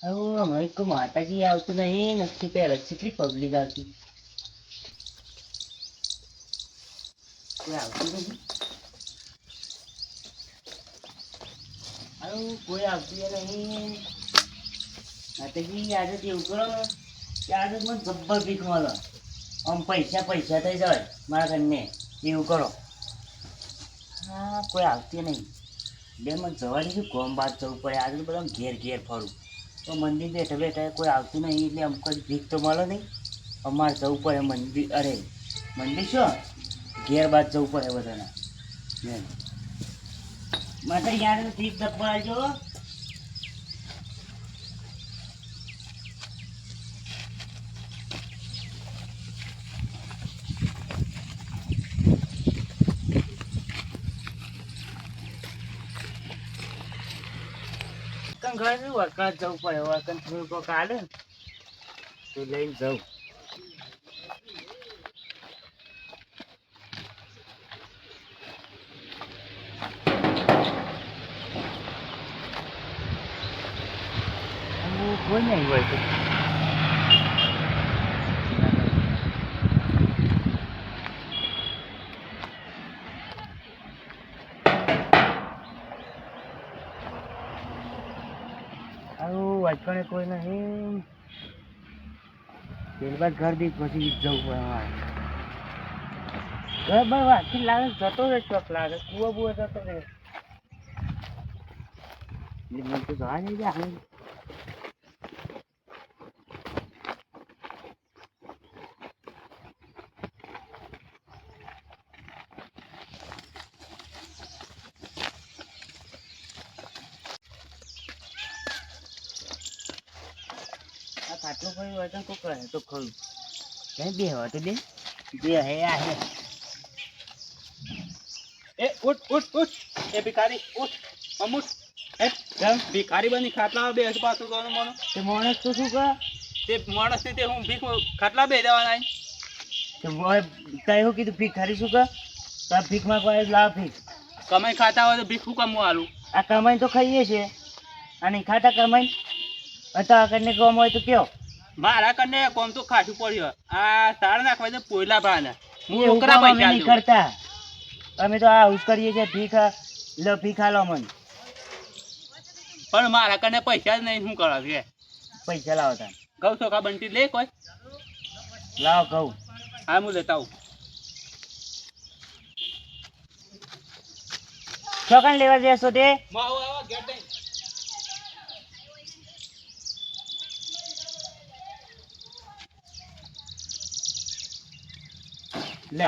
હવે અમારે કોઈ માતાજી આવતું નહીં નથી. પહેલા કેટલી પબ્લિક આવતી, કોઈ આવતું નથી. હવે કોઈ આવતું નહીં. માતાજી આજે તો એવું કરો કે આજે મને જબ્બર ભીખ મળે. આમ પૈસા પૈસા થઈ જાય મારા ઘરને. એવું કરો. હા કોઈ આવતી નહીં. બે મને જવા દીધું, ગોમ બાદ જવું પડે. આજે તો બધા ઘેર ઘેર ફરું તો મંદિર બેઠા બેઠા કોઈ આવતું નહીં એટલે અમુક જ ભીખ તો મળે નહીં. અમારે જવું પડે મંદિર. અરે મંદિર શું, ઘેર બાદ જવું પડે બધાના. માટે યાર ભીખ દબાવજો. ઘર વરસાદ જવું પડે. વરસાદ થોડું કોક આલે તો લઈને જવું. કોઈ નહીં હોય તો વાંચવાને કોઈ નહીં. ત્યારબાદ ઘર બી પછી જવું પડે અમારે. ઘર બાર વાંચી લાગે જતો રહે. ચોક લાગે કુવા બુવા જતો રહે. મને તો જવા નહીં જાય. આટલું કઈ વજન તો કરે તો ખરું કઈ બે હોય તો બે બે હે આ હે. એ ઉઠ ઉઠ ઉઠ, એ ભિખારી ઉઠ, અમુઠ. એ કેમ ભિખારી બની ખાટલા બે પાછું તો મોનો તે માણસ તો શું કરે? તે માણસ ને તે હું ભીખ ખાટલા બે દેવાના તે તય શું કીધું ભિખારી શું કરે? તો ભીખ માંગવા લાવ ભીખ. કમાઈ ખાતા હોય તો ભીખ હું કમું આલું? આ કમાઈ તો ખાઈએ છે અને ખાતા કમાઈ હતા કરીને કોમ હોય તો કયો. મારા કને કોમ તો ખાસું પડ્યું. આ સાર નાખવા દે પોયલા ભાના હું એવું ઓકરા કામ અમે પૈસા નહીં આલું. કરતા. અમે તો આ હુસ કરીએ છીએ ભીખ લો ભીખ આલો મને. પણ મારા કને પૈસા જ નહીં. શું કરો છે? પૈસા લાવો તા ઘઉં ચોખા બંટી લે કોઈ. લાવો કહું. હા હું લેતા આવું. ચોકન લેવા જશો તે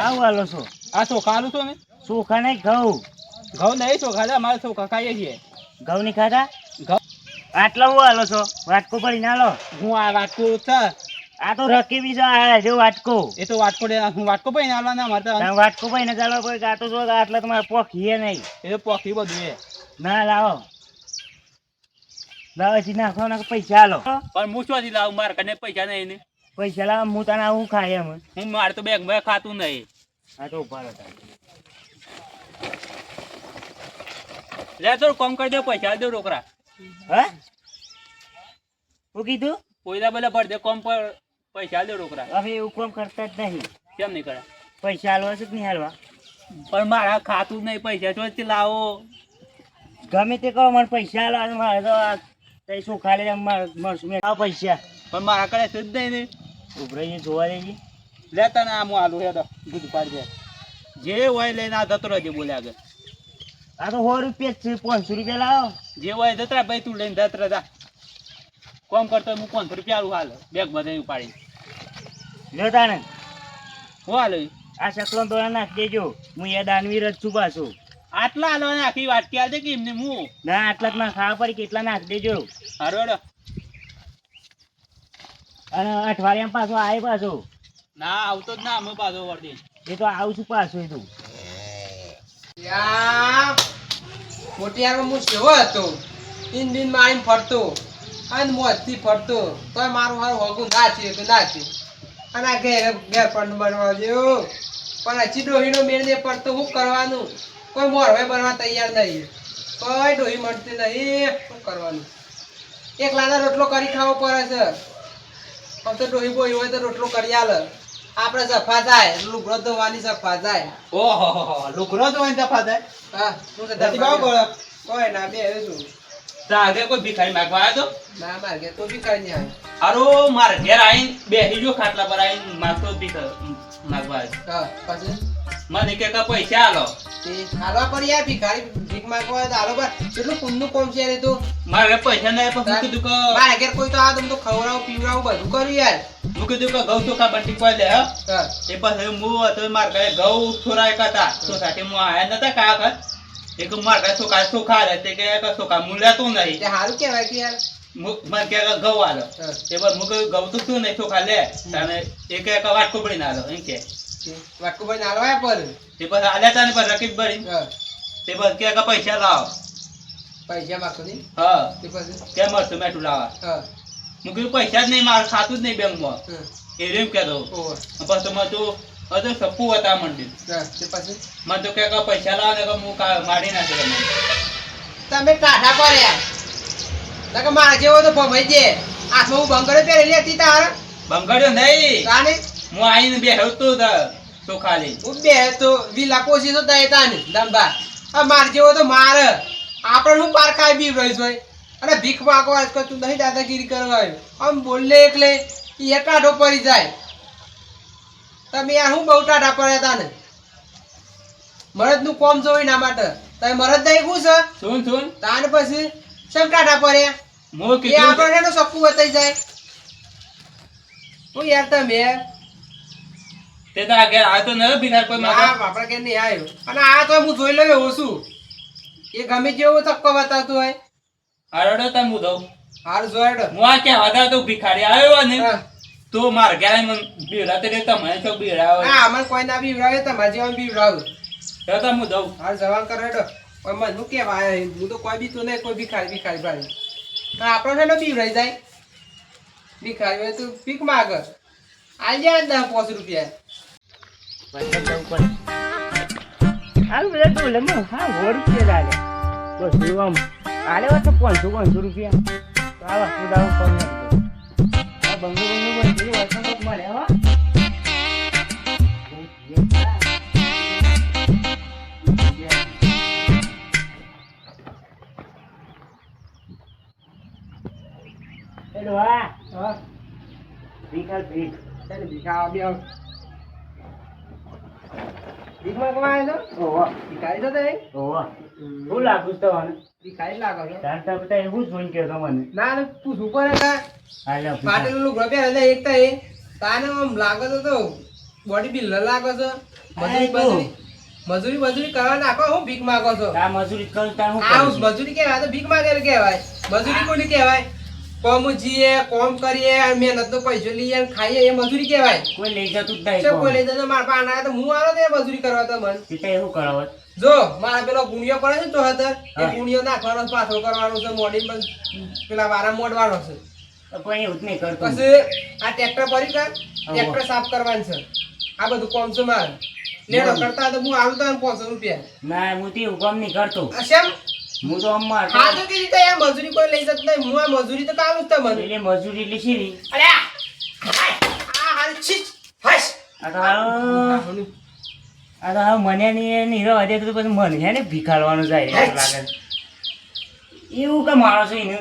આવું હાલો છો. આ ચોખા આલું છો ને? ચોખા નહીં ઘઉં. ઘઉં નહીં ચોખા છે અમારે. ચોખા ખાઈએ છીએ. ઘઉં નહીં ખાતા? ઘઉં આટલા હું હાલો છો? વાટકો પડી ના લો. હું આ વાટકો છે. આ તો રકેબી છે. આ જો વાટકો. એ તો વાટકો દે. હું વાટકો ભાઈ આલવાના અમારે તો. તમે વાટકો ભાઈ ને ચાલો કોઈ આ તો જો આટલા તમારે પોખીએ નહીં. એ તો પોખી બધું એ. ના લાવો લાવો છી નાખો ને પૈસા હાલો. પણ હું ચોથી લાવું? મારા કને પૈસા નહીં ને. પૈસા લાવો હું તને આવું ખાય એમ. હું મારે તો બેગ મેં ખાતું નહીં. આ તો ઉભા રહો. લે તો કોમ કરી દે, પૈસા દે રોકડા. હા શું કીધું? પોયલા બોલા ભર દે કોમ પર, પૈસા દે રોકડા. હવે એવું કામ કરતા જ નહીં. કેમ નહીં કરે? પૈસા હાલવા છે કે નહીં હાલવા? પણ મારા ખાતું નહીં. પૈસા ચોથી લાવો. ગમે તે કહો મને પૈસા હાલવા. મારે તો તઈ શું ખાલી મળશું મેં આવો પૈસા. પણ મારા કડે છે જ નહીં ને. ઉભરાઈને જોવા દેજે. લેતા ને આમ આલુ હેડો દૂધ પાડી દે. જે હોય લઈને આ જતો રહેજે. બોલે આગળ આ તો 100 રૂપિયા જ છે. 500 રૂપિયા લાવો. જે હોય જતરા ભાઈ. તું લઈને જતરા જા. કોમ કરતો હું 500 રૂપિયા આલું હાલ બેગ બધા ઉપાડી. લેતા ને હું હાલ આ શકલો દોડા નાખી દેજો. હું એ દાનવીર જ છું પાછું. આટલા હાલવાના આખી વાટકી આવજે કે એમને હું ના આટલા જ માં ખાવા પડી. કેટલા નાખી દેજો. હારો હેડો. અને અઠવાડિયામાં પાછો આવે પાછો. ના આવતો જ ના. અમે પાછો વળતી એ તો આવું છું પાછું. એ તો મોટિયારમાં હું સેવો હતો. ઈન બીન મારીને ફરતો અને મોજથી ફરતો તોય મારું હારું હગું ના થયું કે ના થયું. અને આ ઘેર ઘેર પણ બનવા જેવું. પણ હજી ડોહીનો મેળ નહીં પડતો. શું કરવાનું? કોઈ મોરવે બનવા તૈયાર નહીં. કોઈ ડોહી મળતી નહીં. શું કરવાનું? એકલાનો રોટલો કરી ખાવો પડે છે આમ તો ડોહી બોહી હોય તો રોટલો કરી આલે આપણે સફા થાય લુગડો ધોવાની સફા થાય ઓહો લુગરો તો અહીં તફા થાય હા શું કે નથી બાવ ગળો કોઈ ના બે છું તાગે કોઈ ભિખારી માંગવા આવ્યો તો ના માર ઘેર તો બી કરી નહીં હારો માર ઘેર આવીને બેસી જો ખાટલા પર આવીને માગતો ભીખ માંગવા આવ્યો હા પછી મને કે પૈસા આલો તે હાલવા પર યાર ભિખારી ભીખ માંગવા હોય તો હાલો પર કેટલું પુણ્યનું કામ છે રે તો મારે પૈસા નહીં પણ હું કીધું કે મારા ઘેર કોઈ તો આ તમ તો ખવડાવું પીવડાવું બધું કર્યું યાર હું કીધું કે ઘઉં ચોખા બંટી કોઈ દે હા હા એ પછી હું હતો મારા ઘરે ઘઉં થોડા હતા સોસાયટી માં આયા નતા કાકા એક મારા ઘરે ચોખા રહે તે કે ચોખા હું લેતો નહીં તે હારું કહેવાય કે યાર મને કે ઘઉં આલો તે બસ હું કહ્યું ઘઉં તો શું નહીં ચોખા લે અને એક એક વાટકો પડી ના આલો એમ કે વાટકુભાઈ ને હાલવાય પર તે પછી આલ્યા તા ને પછી રકીબ ભરી હા તે પછી કે પૈસા લાવો પૈસા માગતો નહીં હા તે પછી કે મરચું મેઠું લાવા હા હું કીધું પૈસા જ નહીં મારે ખાતું જ નહીં બેંકમાં એ રેમ કહેતો ઓહો પછી મેં તો હજુ સપ્પુ હતા મંડી હા તે પછી મને તો કે પૈસા લાવો ને કે હું મારી નાખે મને તમે કાઢા પર યાર નકર મારા જેવો તો ભમાઈ દે હાથમાં હું બંગડે પહેરેલી હતી તાર બંગાળ્યો નહીં તાને હું આવીને બેહ્યો તો ચોખા લઈ હું બે તો વિલા પોસી તો દે તાને દંબા આ માર જેવો તો માર આપણે હું પારખાય બી રહીશ હોય અને ભીખ માંગવા આજ તું નહીં દાદાગીરી કરવા આવ્યો આમ બોલે એટલે એ ટાઢો પડી જાય તમે યાર હું બહુ ટાઢા પડ્યા તા ને મરદનું કોમ જોઈ ના માટે તમે મરદ દઈ શું છે સુન તાને પછી શેમ ટાઢા પડ્યા હું એ કીધું આપણને તો સપનું બતાઈ જાય હું યાર તમે તે તો આ ઘેર આવ્યો તો ન ભિખાર કોઈ ના માગવા આપણા કે નહીં આવ્યો અને આ તો હું જોઈ લઉં એવું છું એ ગમે જેવો તક્કો બતાવતું હોય હારડો તા હું દઉં હારું જોડો હું આ ક્યાં હતા તો ભિખારી આવ્યો ને હા તો માર ઘેર મને બીવડાતે રે તમે તો બીવડાવો અમને કોઈ ના બીવડાવે તમારે જેવા બીવડાવું તો તો હું દઉં હાર જવાન કરેડો કોઈ મને શું કહેવાય હું તો કોઈ બી તો નહીં કોઈ ભિખારી ભાઈ આપણને ને બીવડાઈ જાય ભિખારી હોય તો ભીખ માગ આઈ જાય 10-5 રૂપિયા પૈસા જવું પડે હાલ બધા તો લે હા 100 રૂપિયા લાગે બસ એવું આમ આલે વાત 500 રૂપિયા તો આ વસ્તુ દાવ કોણ નથી આ બંગલો બંગલો વર્ષમાં મળે હો હેલો હા ભીખ ચાલે ભીખા બી આવ ભીખ માંગવા આવ્યો છો ઓહો ભિખારી છો તમે ઓહો શું લાગુ છે તમને ભિખારી લાગો છો તાર તો બધા એવું જ જોઈને કહેતો મને ના ના તું શું કરે કા હાલે પાટેલું લુગડો પહેરે એક તો એ તાને આમ લાગો તો બોડી બિલ્ડર લાગો છો મજૂરી કરવા નાખો હું ભીખ માંગો છો આ મજૂરી કરું તાર હું આ કરું છું? મજૂરી કહેવાય તો ભીખ માંગેલ કહેવાય મજૂરી કોની કહેવાય કોમ જીએ કોમ કરીએ મહેનત નો પૈસો લઈએ અને ખાઈએ એ મજૂરી કહેવાય કોઈ લઈ જતું જ નહીં શું કોણ. કોઈ લઈ જતો મારા પાસે તો હું આવો તો મજૂરી કરવા તો મન પિતા એવું કરાવત જો મારા પેલો ગુણિયો પડે છે ને તો હતો એ હા. ગુણિયો નાખવાનો છે, પાછો કરવાનો છે મોડી પેલા વારા મોડવાનો છે તો કોઈ એવું જ નહીં કરતું પછી આ ટ્રેક્ટર ભરી કર ટ્રેક્ટર સાફ કરવાનું છે આ બધું કોમ છે મારે લેડો કરતા તો હું આવું તો 500 રૂપિયા ના હું તે એવું કામ નહીં કરતો અસમ હું તો આમ મારતો. હા તો કે રીતે યાર મજૂરી કોઈ લઈ જત નહીં હું આ મજૂરી તો કામ જ તમને એટલે મજૂરી એટલે શીરી અરે આ હાલ છીચ હશ આ તો હાવ મને નહીં રહેવા દે તો પછી મને છે ને ભીખાડવાનું જાય એવું લાગે એવું કે માણસ હોય ને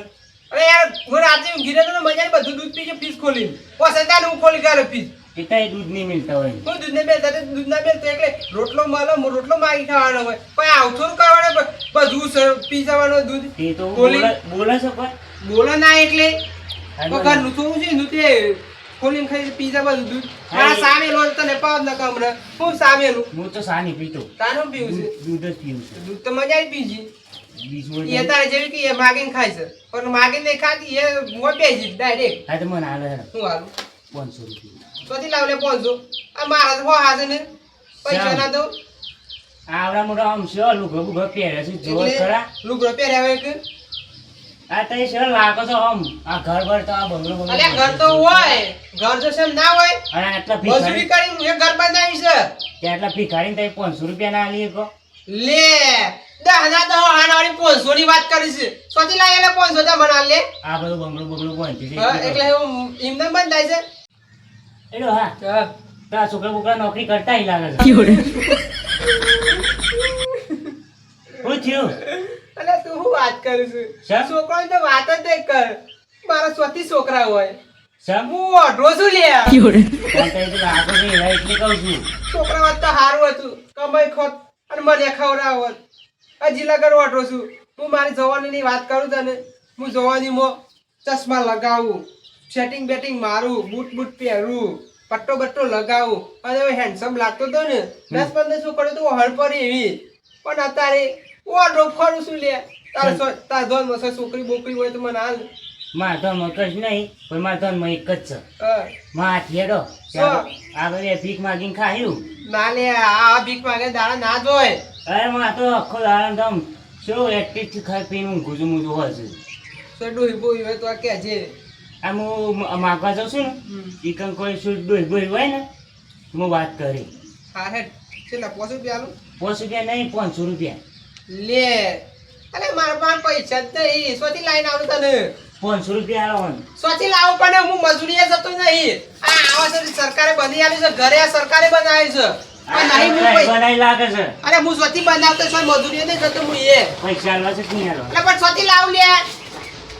અરે યાર હું રાતે ઊંઘી રહ્યો તો મજા બધું દૂધ પીજે ફીસ ખોલી પોસેતા હું ખોલી કાઢે ફીસ પિતા એ દૂધ નહીં મિલતા હોય હું દૂધ ને બેસતા દૂધ ના બેસતો એટલે રોટલો મળો રોટલો માગી ખાવાનો હોય કોઈ આવથોરું કરવાનો બધું પી જવાનું દૂધ તે તો બોલી. બોલે છે પણ બોલો ના એટલે હાલો. ઘરનું થોડું છે નું તે ખોલીને ખાઈ પી જા બધું દૂધ હા, મારા એ- સામે લો તને પાવ ન કમરે હું સામેલું હું તો સાની પીતો તાનું પીવું છે દૂધ જ પીવું છે દૂધ તો મજા જ પીજી બીજું એ તારે જેવી કે એ માગીને ખાય છે પણ માગીને નહીં ખાતી એ મોં પેજી ડાયરેક્ટ હા તો મને હાલે હેડો. હું હાલું 500 રૂપિયા કથી લાવ લે 500 આ મારા હો હાજર ને પૈસા ના દો આવડા મોટા આમ છે લુગડો બુગડો પહેરે છે જોર ખરા લુગડો પહેર્યા હોય કે આ તઈ સર લાગો છો આમ આ ઘર ભર તો આ બંગલો બંગલો અલ્યા ઘર તો હોય ઘર જો છે ના હોય અને આટલા મજૂરી ભિખારી કરી હું એ ઘર બનાવી છે તે આટલા ભિખારીને તઈ 500 રૂપિયા ના આલીએ કો લે દાના તો આનાવાળી 500 ની વાત કરી છે સોથી લાગે એટલે 500 તા મના લે આ બધું બંગલો બંગલો બાંધી છે હા એટલે હું એમને બંધાય છે એલો હા હા તારા છોકરા બોકરા નોકરી કરતા ય લાગે છે શું થયું અલે તું હું વાત કરું છું શેમ? છોકરાની તો વાત જ નહીં કર મારા સ્વતી છોકરા હોય શેમ? હું અઢળો છું લે તાર તારી તો લાગે છે એવા એટલે કહું છું છોકરા વાત તો સારું હતું કમાઈ ખોટ અને મને ખવડાવત હજી લગન અઢળો છું હું મારી જવાનીની વાત કરું તને હું જવાનીમાં ચશ્મા લગાવું સેટિંગ બેટિંગ મારું બૂટ બૂટ પહેરું પટ્ટો બટ્ટો લગાવું અને હવે હેન્ડસમ લાગતો હતો ને 10-15 છોકરો તો હળ પડી એવી પણ અત્યારે ઓઢો ફરું છું લે તાર ધોન મસો છોકરી બોકરી હોય તો મને હાલ માર તો મગજ નહીં પણ માર તો એક જ છે હા. માં હાથીડો આગળ એ ભીખ માગીને ખાયું ના લે આ ભીખ માગે દાડા ના જોય અરે માં તો આખો દાડો તમ શું એક્ટિવ થી ખાઈ પીને ઊંઘું છું મૂજું હોય છે તો ડોહી બોઈ હોય તો આ કે છે આમ હું માગવા જાઉં છું ને ઈ કણ કોઈ શું ડોઈ બોઈ હોય ને હું વાત કરી હા હેડ છેલ્લા 500 રૂપિયા આલું 500 રૂપિયા નહીં 500 રૂપિયા લે અલે મારા પાસે પૈસા જ નહીં સોથી લાઈન આવું તને 500 રૂપિયા આલો સોથી લાવું પણ હું મજૂરીએ જતો નહીં આ આવા છે સરકારે બની આલી છે ઘરે આ સરકારે બનાવી છે પણ નહીં હું બનાવી લાગે છે અરે હું સોથી બનાવતો છો મજૂરીએ નહીં જતો હું એ પૈસા આલવા છે કે નહીં આલવા એટલે પણ સોથી લાવ લે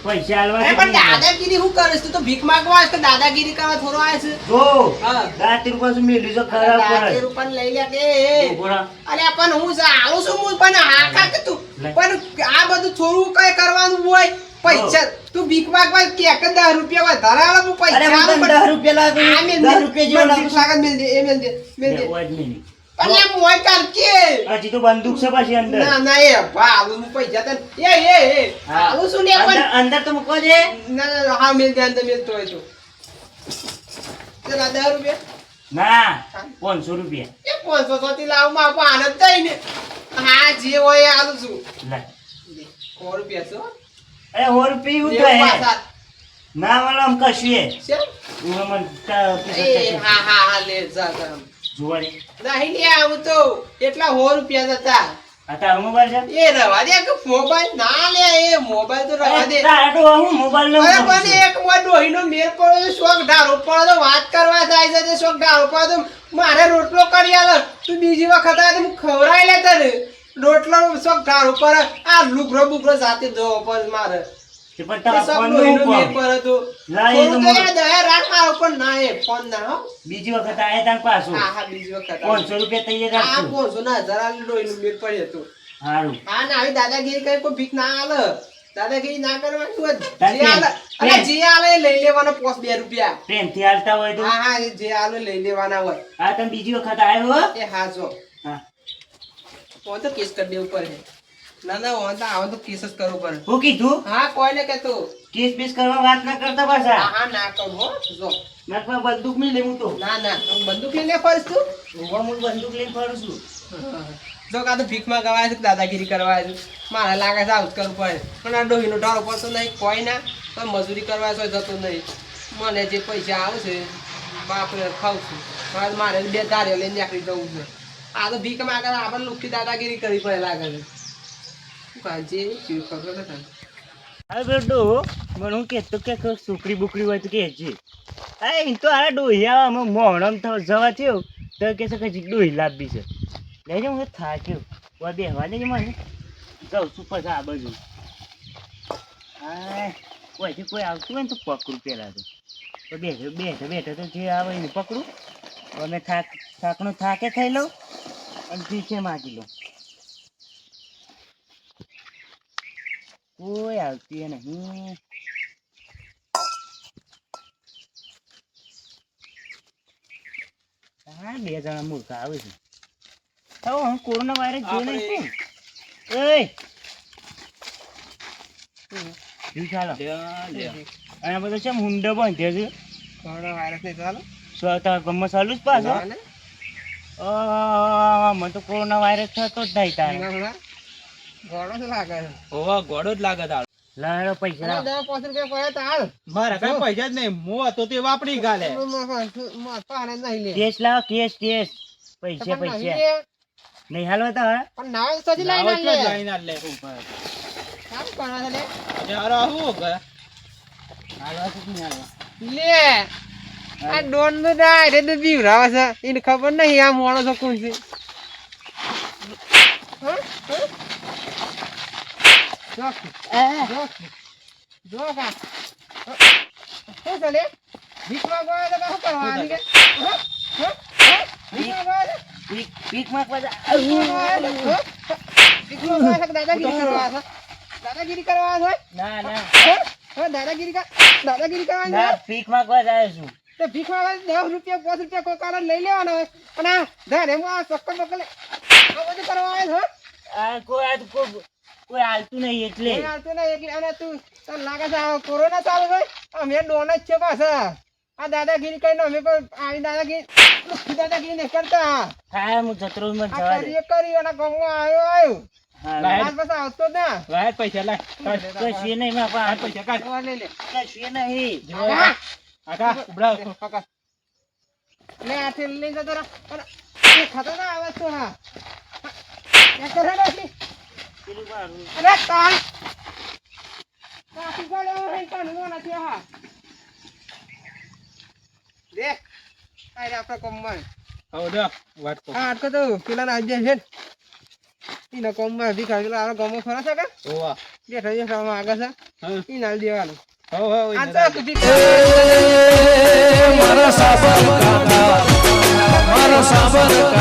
પૈસા આલવા અરે છે પણ દાદાગીરી હું કરીશ તું તો ભીખ માંગવા આવ્યો કે દાદાગીરી કરવા થોડો આવ્યો છે જો હા. 10 રૂપિયા શું મેલી જો ખરાબ દાદા પડે રૂપિયા લઈ લે કે ઉભોરા. અરે પણ હું આવું છું હું પણ હા કા કે તું લે. પણ આ બધું થોડું કઈ કરવાનું હોય પૈસા તું ભીખ માંગવા કે 10 રૂપિયા વધારે આલે હું પૈસા અરે આલું મને 10 રૂપિયા લાગે આ મેલ 10 રૂપિયા જેવો લાગે ભીખ લાગે મેલ દે એ મેલ દે મેલ દે દેવો જ નહીં. પણ એમ હોય કર કે હજી તો બંદૂક છે પાછી અંદર ના ના એ આલું હું પૈસા તને એ હા. આલું છું લે પણ અંદર તો મૂકવા દે ના ના હા મેલ દે અંદર મેલ તો હોય તો ચલા 10 રૂપિયા ના 500 રૂપિયા એ 500 થી લાવ માં આપો આનંદ થાય ને હા જે હોય એ આલું છું લે 100 રૂપિયા છો અરે 100 રૂપિયા એવું લેવું તો હે પાછા. ના વાલા આમ કશું હે છે? હું મને એ હા હા હા લે જા જા જોવા દે નહીં લે આવું તો એટલા 100 રૂપિયા હતા આ તારો મોબાઈલ છે એ રવા દે કે મોબાઈલ ના લે એ મોબાઈલ તો રવા દે તારા તો હું મોબાઈલ અરે નો પણ એક મોય ડોહીનો મેર પડ્યો છે, શોખ ઢાળો પડે તો વાત કરવા જાય છે તે શોખ ઢાળો પડે તો મારે રોટલો કરી આલે તું બીજી વખત આવે તો હું ખવડાવી લે તને રોટલો શોખ ઢાળો પડે આ લુગરો બુગરો જાતે ધોવો પડે મારે પણ એ તારા શોખ ફોન ડોહીનો મેર નું પડે તો ના, એ તો થોડું તો યાદ આવે, રાખ મારો પણ ના એ ફોન ના હો બીજી વખત આયા તાર પાછું હા હા બીજી વખત 500 રૂપિયા તૈયાર આ રાખજો 500 ના હજાર આલે ડોહીનો મેર પડ્યો તો સારું હા ના આવી દાદાગીરી કરી કોઈ ભીખ ના આલે દાદાગીરી ના કરવાની હોય તાર જે આલે પ્રેમ. અરે જે આલે એ લઈ લેવાનો 2 રૂપિયા પ્રેમથી હાલતા હોય તો હા હા એ જે આલે લઈ લેવાના હોય આ તમે બીજી વખત આવ્યો હો એ હા જો હા ફોન તો કેસ કરી દેવું પડે ના ના ઓન તો આવો તો કેસ જ કરવો પડે હું કીધું હા કોઈને કહેતો કેસ બેસ કરવા વાત ના કરતા પાછા હા હા ના કરું હો જો નાખવા બંદૂક નહીં લેવું તો ના ના હું બંદૂક લઈને ફરીશ તું હું બંદૂક લઈને ફરું છું જો કાં તો ભીખમાં ગવાય છે કે દાદાગીરી કરવા છે મારે લાગે છે આવું જ કરવું પડે પણ આ ડોહીનો ઢાળો પડતો નહીં કોઈ ના તો મજૂરી કરવા તો જતો નહીં મને જે પૈસા આવશે બાપરે ખાઉં છું મારે 2 ધારીઓ લઈને નીકળી જવું છે આ તો ભીખ માંગે આપણે લુખી દાદાગીરી કરવી પડે લાગે છે શું કાંઈ જે ચીવ ખબર નથી હવે બેડો મને હું કહેતો કે કોઈ છોકરી બુકરી હોય તો કહેજે હા એમ તો આ ડોહિયા અમે મોહરમ જવા થયો તો કે છે કે ડોહી લાવવી છે લેજો હું થાક્યો કોઈ બેહવા દેજો મને જાઉં છું પછી આ બાજુ હા કોઈથી કોઈ આવતું હોય ને તો પકડું પહેલાં તો બેઠો તો જે આવે એને પકડું અમે થાકનો થાકે ખાઈ લઉં અને પીછે માગી લઉં કોઈ આવતી નહીં હા 2 જણા મૂર્ખા આવે છે હવે હું કોરોના વાયરસ જોઈ નહીં છું ચાલો અને બધો છે હુંડો બાંધ્યો છે કોરોના વાયરસ નહીં ચાલો તારા ગમમાં ચાલુ જ પાછો મને તો કોરોના વાયરસ થતો જ નહીં તારે ગોળો જ લાગે છે ઓવા ગોડો જ લાગે તાળ લાડો પૈસા લાવ. 10-5 રૂપિયા પડે તો હાલ મારા કઈ પૈસા જ નહીં મો હતો તે વાપરી ગાલે પાને નહીં લે કેસ લાવો કેસ પૈસા પૈસા નહીં હાલવા તો હવે પણ નાવા તો હજી લાઈન લાવો આલે છો લાઈન આલે ઉપર કામ કરવા છે લે અરે આવું કે હાલવા તો નહીં હાલવા લે આ ડોન નો ના રે તો બીવરાવે છે એને ખબર નહીં આ માણસો કોણ છે જો કા શું ચાલે ભીખ માંગવા આવે તો શું કરવાનું કે ભીખ માંગવા આવે પીક માં દાદાગીરી કરવા છે દાદાગીરી કરવા છે ના ના દાદાગીરી કરવાની ના પીક માંગવા જાય છું તો ભીખ માંગવા 10 રૂપિયા 5 રૂપિયા કોઈ કારણ લઈ લેવાનો હોય અને આ ધારે હું આ ચક્કર બક્કર આ બધું કરવા આવે છે આ કોઈ હાલતું નહીં એટલે કોઈ આવતું નહીં એટલે અને તું તને લાગે છે આ કોરોના ચાલુ હોય અમે ડોન જ છે પાછા આ દાદાગીરી કરીને અમે પણ આવી દાદાગીરી નહીં કરતા હા હું જતરો માં આ જવા દે કરી અને ગામમાં આવ્યો હા લાય. આજ પાછા આવતો જ ના લાય પૈસા લાય કશું નહીં માં આ પૈસા કાઢ લઈ લે કશું નહીં આકા ઉભરા લે આથી લઈ જતો રહો અને એ ખાતો ના આવાજ તો હા એ કરે ને એટલી પેલું મારું અરે તાણ કાફી ગળ્યો હે કાનનો નથી હા દે આય આપણા કોમમાં આવો દો વાત કો આ અટકો તો પેલા ના આજે છે ઈનો કોમમાં ભીખા પેલા આ ગામમાં ફરા છે કે ઓવા બેઠો છે સામા આગળ છે હા ઈ નાલ દેવાનું હો આ તો ભીખા મારા સાબર કાકા